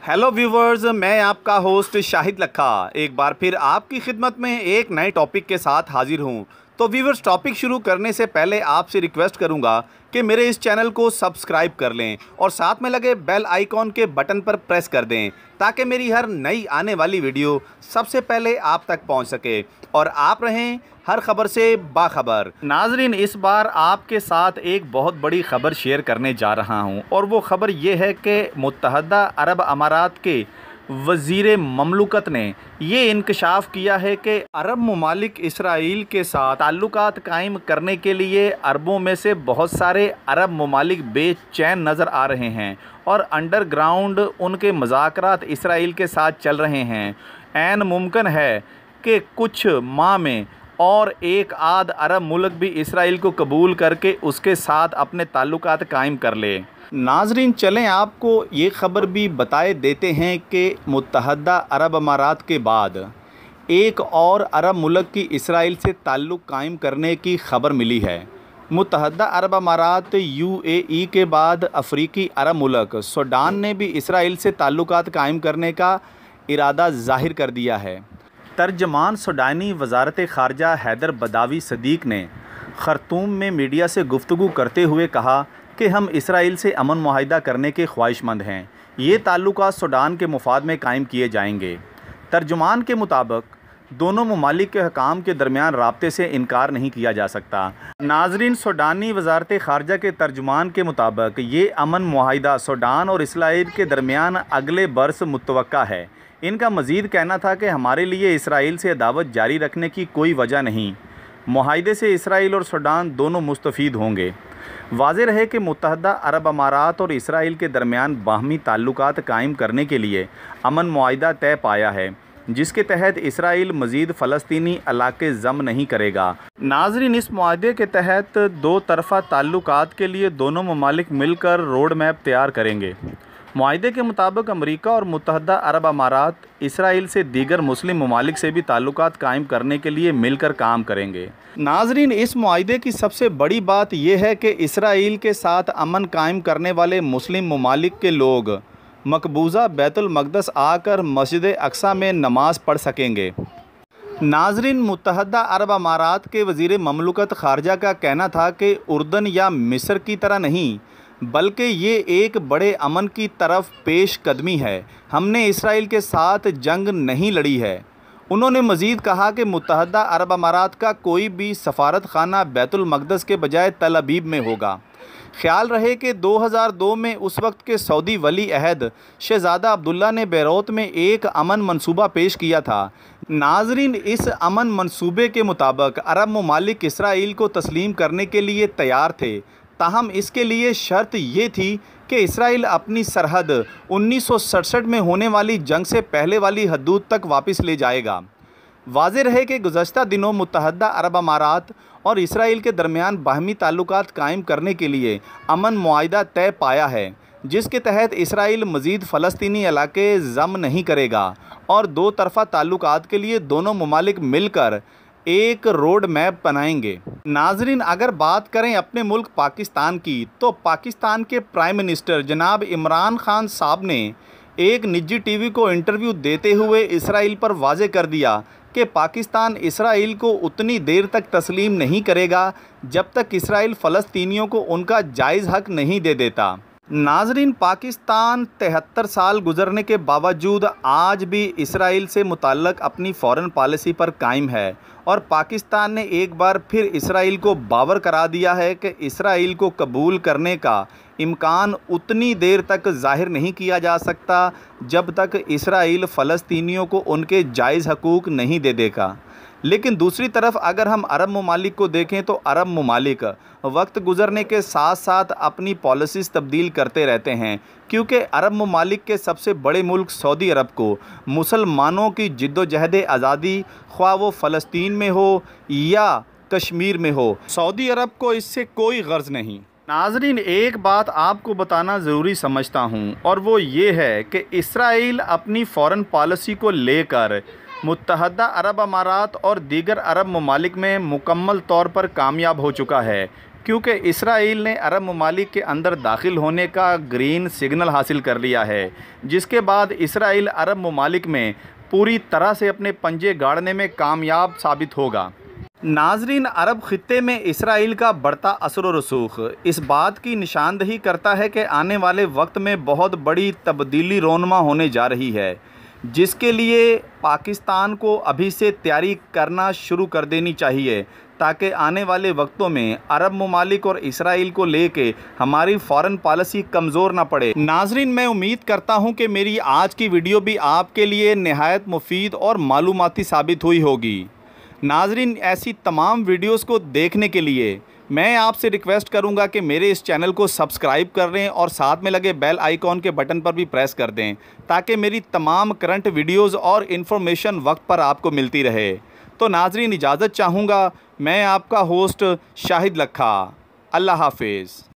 Hello viewers, मैं आपका host Shahid लखा एक बार फिर आपकी खिदमत में एक नए टॉपिक के साथ हाजिर हूं। तो व्यूवर्स, टॉपिक शुरू करने से पहले आपसे रिक्वेस्ट करूंगा कि मेरे इस चैनल को सब्सक्राइब कर लें और साथ में लगे बेल आइकॉन के बटन पर प्रेस कर दें ताकि मेरी हर नई आने वाली वीडियो सबसे पहले आप तक पहुंच सके और आप रहें हर खबर से बाखबर। नाजरीन, इस बार आपके साथ एक बहुत बड़ी खबर शेयर करने जा रहा हूं और वो खबर ये है कि मुत्तहदा अरब अमारात के वज़ीर ममलुकत ने ये इंकशाफ किया है कि अरब ममालिक इसराइल के साथ ताल्लुकात कायम करने के लिए अरबों में से बहुत सारे अरब ममालिक बेचैन नज़र आ रहे हैं और अंडरग्राउंड उनके मुज़ाकरात इसराइल के साथ चल रहे हैं। ऐन मुमकिन है कि कुछ माह में और एक आध अरब मुल्क भी इसराइल को कबूल करके उसके साथ अपने ताल्लुकात कायम कर ले। नाजरीन, चलें आपको ये ख़बर भी बताए देते हैं कि मुत्तहदा अरब अमारात के बाद एक और अरब मुल्क की इसराइल से ताल्लुक़ कायम करने की ख़बर मिली है। मुत्तहदा अरब अमारात UAE के बाद अफ्रीकी अरब मुल्क सूडान ने भी इसराइल से ताल्लुकात कायम करने का इरादा ज़ाहिर कर दिया है। तर्जमान सूडानी वज़ारत ख़ारजा हैदर बदावी सदीक़ ने खर्तूम में मीडिया से गुफ्तगू करते हुए कहा कि हम इसराइल से अमन मुआहिदा करने के ख्वाहिशमंद हैं। ये ताल्लुकात सूडान के मुफाद में कायम किए जाएंगे। तर्जुमान के मुताबिक दोनों ममालिक के हकाम के दरमियान राब्ते से इनकार नहीं किया जा सकता। नाजरीन, सूडानी वज़ारत ख़ारजा के तर्जुमान के मुताबिक ये अमन मुआहिदा सूडान और इसराइल के दरमियान अगले बरस मुतवक्का है। इनका मज़ीद कहना था कि हमारे लिए इसराइल से अदावत जारी रखने की कोई वजह नहीं। मुआहिदे से इसराइल और सूडान दोनों मुस्तफ़ीद होंगे। वाज़ेह रहे कि मुत्तहदा अरब अमारात और इसराइल के दरमियान बाहमी ताल्लुकात कायम करने के लिए अमन मुआहिदा तय पाया है, जिसके तहत इसराइल मज़ीद फ़लस्तीनी इलाके ज़म नहीं करेगा। नाज़रीन, इस मुआहिदे के तहत दो तरफ़ा ताल्लुकात के लिए दोनों ममालिक मिलकर रोड मैप तैयार करेंगे। मुआहिदे के मुताबिक अमरीका और मुत्तहदा अरब अमारात इसराइल से दीगर मुस्लिम ममालिक से भी ताल्लुकात कायम करने के लिए मिलकर काम करेंगे। नाजरीन, इस मुआहिदे की सबसे बड़ी बात यह है कि इसराइल के साथ अमन कायम करने वाले मुस्लिम ममालिक के लोग मकबूजा बैतुल मक़दस आकर मस्जिद अक्सा में नमाज़ पढ़ सकेंगे। नाजरीन, मुत्तहदा अरब अमारात के वज़ीर ममलुकत ख़ारजा का कहना था कि उर्दन या मिस्र की तरह नहीं, बल्कि ये एक बड़े अमन की तरफ पेश कदमी है। हमने इसराइल के साथ जंग नहीं लड़ी है। उन्होंने मज़ीद कहा कि मुत्तहदा अरब अमारात का कोई भी सफ़ारत खाना बैतुल मक़दस के बजाय तल अबीब में होगा। ख्याल रहे कि 2002 में उस वक्त के सऊदी वली अहद शहज़ादा अब्दुल्ला ने बैरूत में एक अमन मंसूबा पेश किया था। नाजरीन, इस अमन मंसूबे के मुताबिक अरब ममालिक इसराइल को तस्लीम करने के लिए तैयार थे, ताहम इसके लिए शर्त ये थी कि इसराइल अपनी सरहद 1967 में होने वाली जंग से पहले वाली हदूद तक वापस ले जाएगा। वाज़ेह रहे कि गुज़श्ता दिनों मुत्तहदा अरब अमारात और इसराइल के दरमियान बाहमी ताल्लुकात कायम करने के लिए अमन मुआहिदा तय पाया है, जिसके तहत इसराइल मज़ीद फ़लस्तीनी इलाके ज़म नहीं करेगा और दो तरफ़ा ताल्लुकात के लिए दोनों ममालिक मिलकर एक रोड मैप बनाएंगे। नाजरीन, अगर बात करें अपने मुल्क पाकिस्तान की, तो पाकिस्तान के प्राइम मिनिस्टर जनाब इमरान खान साहब ने एक निजी टीवी को इंटरव्यू देते हुए इसराइल पर वाज़ेह कर दिया कि पाकिस्तान इसराइल को उतनी देर तक तस्लीम नहीं करेगा जब तक इसराइल फ़लस्तीनियों को उनका जायज़ हक़ नहीं दे देता। नाजरीन, पाकिस्तान 73 साल गुजरने के बावजूद आज भी इसराइल से मुताल्लिक़ अपनी फ़ॉरेन पॉलिसी पर कायम है और पाकिस्तान ने एक बार फिर इसराइल को बावर करा दिया है कि इसराइल को कबूल करने का इम्कान उतनी देर तक ज़ाहिर नहीं किया जा सकता जब तक इसराइल फ़लस्तीनियों को उनके जायज़ हकूक़ नहीं दे देगा। लेकिन दूसरी तरफ अगर हम अरब ममालिक को देखें तो अरब ममालिक वक्त गुज़रने के साथ साथ अपनी पॉलिसीज़ तब्दील करते रहते हैं, क्योंकि अरब ममालिक के सबसे बड़े मुल्क सऊदी अरब को मुसलमानों की जिद्दोजहद आज़ादी, ख्वाह वो फ़लस्तीन में हो या कश्मीर में हो, सऊदी अरब को इससे कोई गर्ज़ नहीं। नाजरीन, एक बात आपको बताना ज़रूरी समझता हूँ और वो ये है कि इसराइल अपनी फ़ॉरेन पॉलिसी को लेकर मुत्तहदा अरब अमारात और दीगर अरब ममालिक में मुकम्मल तौर पर कामयाब हो चुका है, क्योंकि इसराइल ने अरब ममालिक के अंदर दाखिल होने का ग्रीन सिग्नल हासिल कर लिया है, जिसके बाद इसराइल अरब ममालिक में पूरी तरह से अपने पंजे गाड़ने में कामयाब साबित होगा। नाजरीन, अरब खित्ते में इसराइल का बढ़ता असर व रसूख इस बात की निशानदही करता है कि आने वाले वक्त में बहुत बड़ी तब्दीली रोनमा होने जा रही है, जिसके लिए पाकिस्तान को अभी से तैयारी करना शुरू कर देनी चाहिए, ताकि आने वाले वक्तों में अरब ममालिक और इसराइल को लेके हमारी फ़ॉरेन पॉलिसी कमज़ोर ना पड़े। नाजरीन, मैं उम्मीद करता हूं कि मेरी आज की वीडियो भी आपके लिए नहायत मुफीद और मालूमाती साबित हुई होगी। नाजरीन, ऐसी तमाम वीडियोस को देखने के लिए मैं आपसे रिक्वेस्ट करूंगा कि मेरे इस चैनल को सब्सक्राइब कर लें और साथ में लगे बेल आइकॉन के बटन पर भी प्रेस कर दें, ताकि मेरी तमाम करंट वीडियोस और इन्फॉर्मेशन वक्त पर आपको मिलती रहे। तो नाजरीन, इजाज़त चाहूँगा। मैं आपका होस्ट शाहिद लखा। अल्लाह हाफिज़।